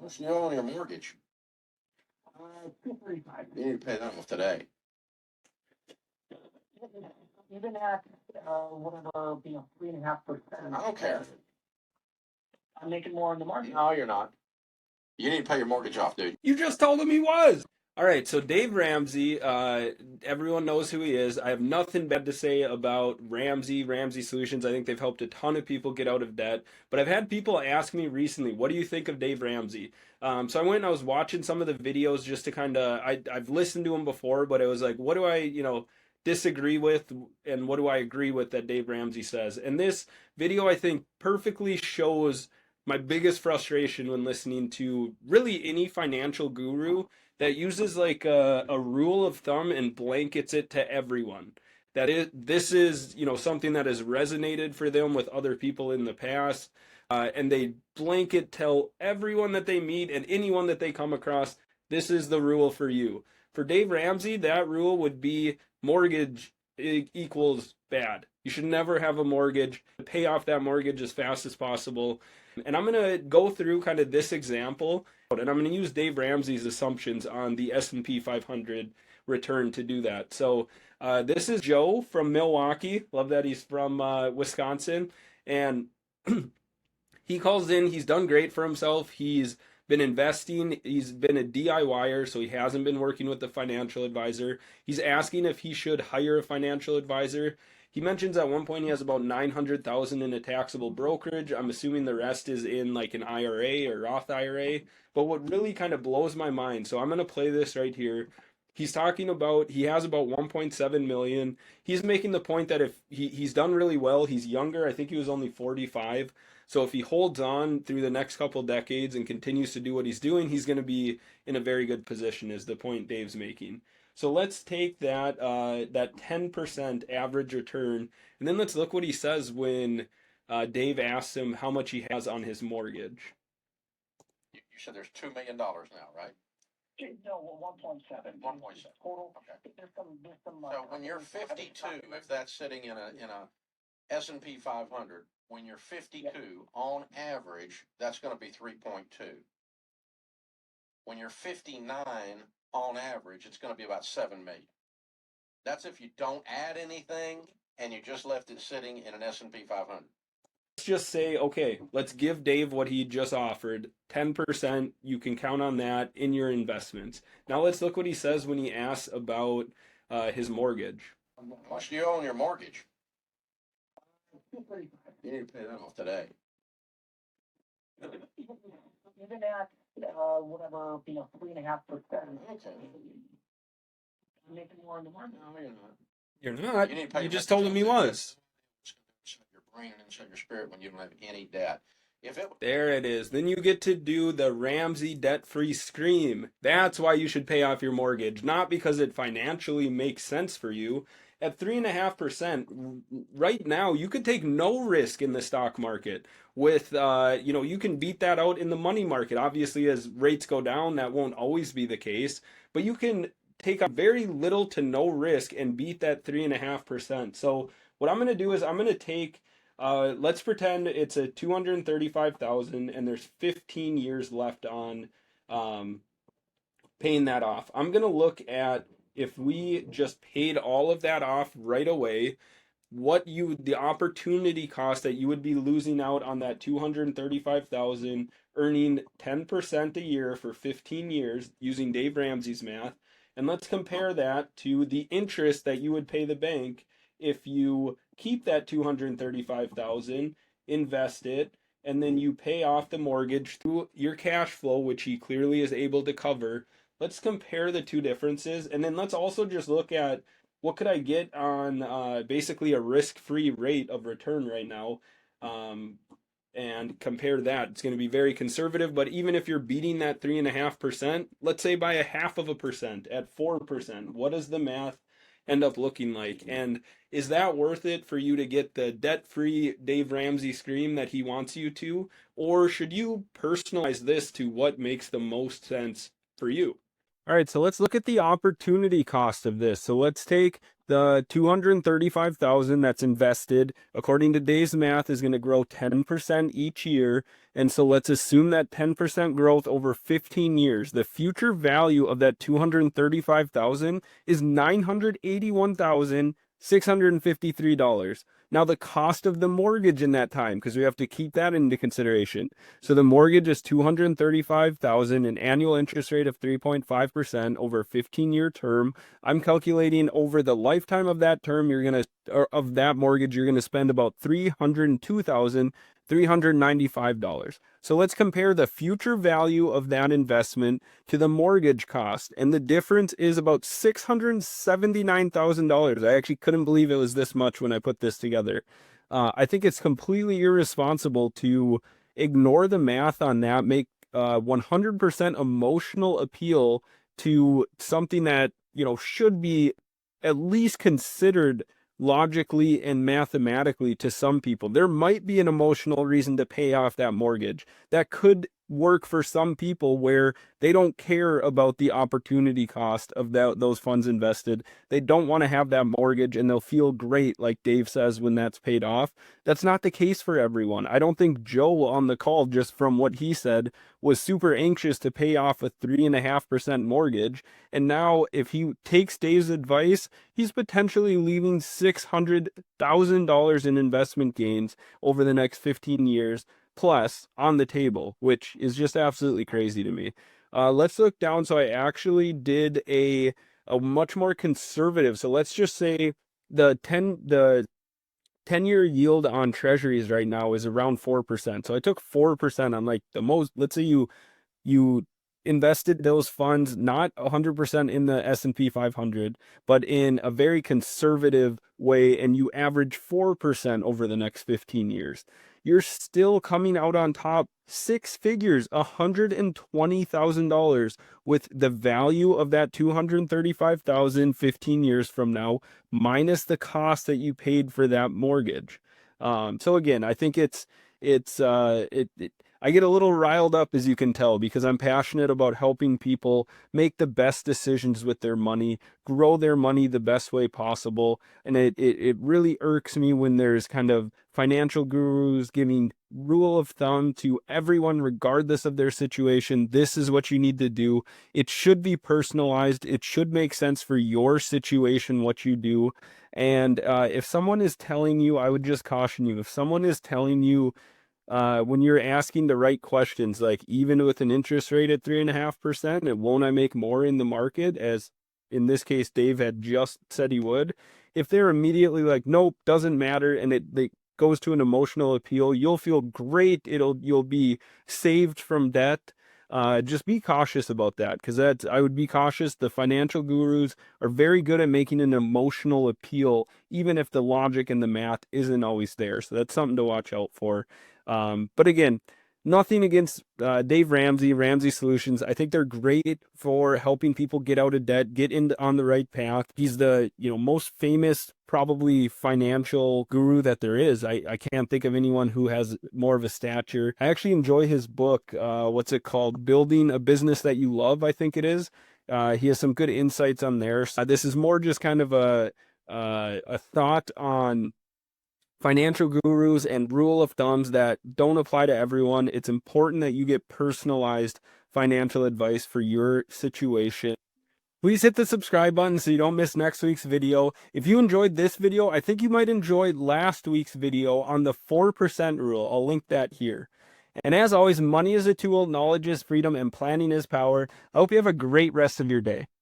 much do you owe on your mortgage? 235. You need to pay that off today. Even at whatever, 3.5%. I don't care. I'm making more in the market. No, you're not. You need to pay your mortgage off, dude. You just told him he was. All right, so Dave Ramsey, everyone knows who he is. I have nothing bad to say about Ramsey Solutions. I think they've helped a ton of people get out of debt. But I've had people ask me recently, what do you think of Dave Ramsey? So I went and I was watching some of the videos just to kind of, I've listened to him before, but it was like, what do I, disagree with and what do I agree with that Dave Ramsey says? And this video, I think, perfectly shows my biggest frustration when listening to really any financial guru that uses like a rule of thumb and blankets it to everyone. This is something that has resonated for them with other people in the past, and they blanket tell everyone that they meet and anyone that they come across, this is the rule for you. For Dave Ramsey, that rule would be mortgage equals bad. You should never have a mortgage. Pay off that mortgage as fast as possible. And I'm going to go through kind of this example, and I'm going to use Dave Ramsey's assumptions on the S&P 500 return to do that. So this is Joe from Milwaukee. Love that he's from Wisconsin. And he calls in. He's done great for himself. He's been investing. He's been a DIYer, so he hasn't been working with the financial advisor. He's asking if he should hire a financial advisor. He mentions at one point he has about $900,000 in a taxable brokerage. I'm assuming the rest is in like an IRA or Roth IRA. But what really kind of blows my mind, so I'm going to play this right here. He's talking about, he has about 1.7 million. He's making the point that if he's done really well, he's younger. I think he was only 45. So if he holds on through the next couple decades and continues to do what he's doing, he's going to be in a very good position, is the point Dave's making. So let's take that 10% average return, and then let's look what he says when Dave asks him how much he has on his mortgage. You said there's $2 million now, right? No, 1.7. 1.7. Total. Okay. There's some, So when you're 52, if that's sitting in a S&P 500, when you're 52, on average, that's going to be 3.2. When you're 59, on average, it's going to be about 7 million. That's if you don't add anything and you just left it sitting in an S&P 500. Let's just say, okay, let's give Dave what he just offered, 10%. You can count on that in your investments. Now let's look what he says when he asks about his mortgage. How much do you owe on your mortgage? You need to pay that off today. Even at whatever, 3.5%. Okay. I'm making more in the market. No, you're not. You're not. You need to pay You just told him he was. Shut your brain and shut your spirit when you don't have any debt. There it is. Then you get to do the Ramsey debt-free scream. That's why you should pay off your mortgage, not because it financially makes sense for you. At 3.5%, right now, you could take no risk in the stock market. With, you can beat that out in the money market. Obviously, as rates go down, that won't always be the case. But you can take a very little to no risk and beat that 3.5%. So what I'm going to do is I'm going to take, let's pretend it's a $235,000 and there's 15 years left on paying that off. I'm going to look at, if we just paid all of that off right away, the opportunity cost that you would be losing out on that $235,000, earning 10% a year for 15 years using Dave Ramsey's math. And let's compare that to the interest that you would pay the bank if you keep that $235,000, invest it, and then you pay off the mortgage through your cash flow, which he clearly is able to cover. Let's compare the two differences, and then let's also just look at what could I get on basically a risk-free rate of return right now, and compare that. It's going to be very conservative, but even if you're beating that 3.5%, let's say by 0.5% at 4%, what does the math end up looking like? And is that worth it for you to get the debt-free Dave Ramsey scream that he wants you to? Or should you personalize this to what makes the most sense for you? All right, so let's look at the opportunity cost of this. So let's take the 235,000 that's invested, according to Dave's math, is going to grow 10% each year. And so let's assume that 10% growth over 15 years. The future value of that 235,000 is $981,653. Now the cost of the mortgage in that time, because we have to keep that into consideration. So the mortgage is $235,000, an annual interest rate of 3.5% over a 15-year term. I'm calculating over the lifetime of that term, of that mortgage, you're gonna spend about $302,395. So let's compare the future value of that investment to the mortgage cost, and the difference is about $679,000. I actually couldn't believe it was this much when I put this together. I think it's completely irresponsible to ignore the math on that, make 100% emotional appeal to something that, should be at least considered logically and mathematically to some people. There might be an emotional reason to pay off that mortgage. That could work for some people where they don't care about the opportunity cost of those funds invested. They don't want to have that mortgage and they'll feel great, like Dave says, when that's paid off. That's not the case for everyone. I don't think Joe on the call, just from what he said, was super anxious to pay off a 3.5% mortgage. And now if he takes Dave's advice, he's potentially leaving $600,000 in investment gains over the next 15 years plus on the table, which is just absolutely crazy to me. Let's look down. So I actually did a much more conservative. So let's just say the 10-year yield on treasuries right now is around 4%. So I took 4% on like the most, let's say you invested those funds not 100% in the S&P 500, but in a very conservative way, and you average 4% over the next 15 years. You're still coming out on top, six figures, $120,000, with the value of that 235,000 15 years from now, minus the cost that you paid for that mortgage. So again, I think I get a little riled up, as you can tell, because I'm passionate about helping people make the best decisions with their money, grow their money the best way possible. And it really irks me when there's kind of financial gurus giving rule of thumb to everyone, regardless of their situation. This is what you need to do. It should be personalized. It should make sense for your situation, what you do. And if someone is telling you, I would just caution you, if someone is telling you, when you're asking the right questions, like even with an interest rate at 3.5%, and won't I make more in the market, as in this case Dave had just said he would, if they're immediately like, nope, doesn't matter, and it goes to an emotional appeal, you'll feel great, you'll be saved from debt. Just be cautious about that, because I would be cautious. The financial gurus are very good at making an emotional appeal, even if the logic and the math isn't always there. So that's something to watch out for. But again, nothing against Dave Ramsey Solutions. I think they're great for helping people get out of debt, get on the right path. He's the most famous, probably, financial guru that there is. I can't think of anyone who has more of a stature. I actually enjoy his book. What's it called? Building a Business That You Love, I think it is. He has some good insights on there. This is more just kind of a thought on financial gurus and rule of thumbs that don't apply to everyone. It's important that you get personalized financial advice for your situation. Please hit the subscribe button so you don't miss next week's video. If you enjoyed this video, I think you might enjoy last week's video on the 4% rule. I'll link that here. And as always, money is a tool, knowledge is freedom, and planning is power. I hope you have a great rest of your day.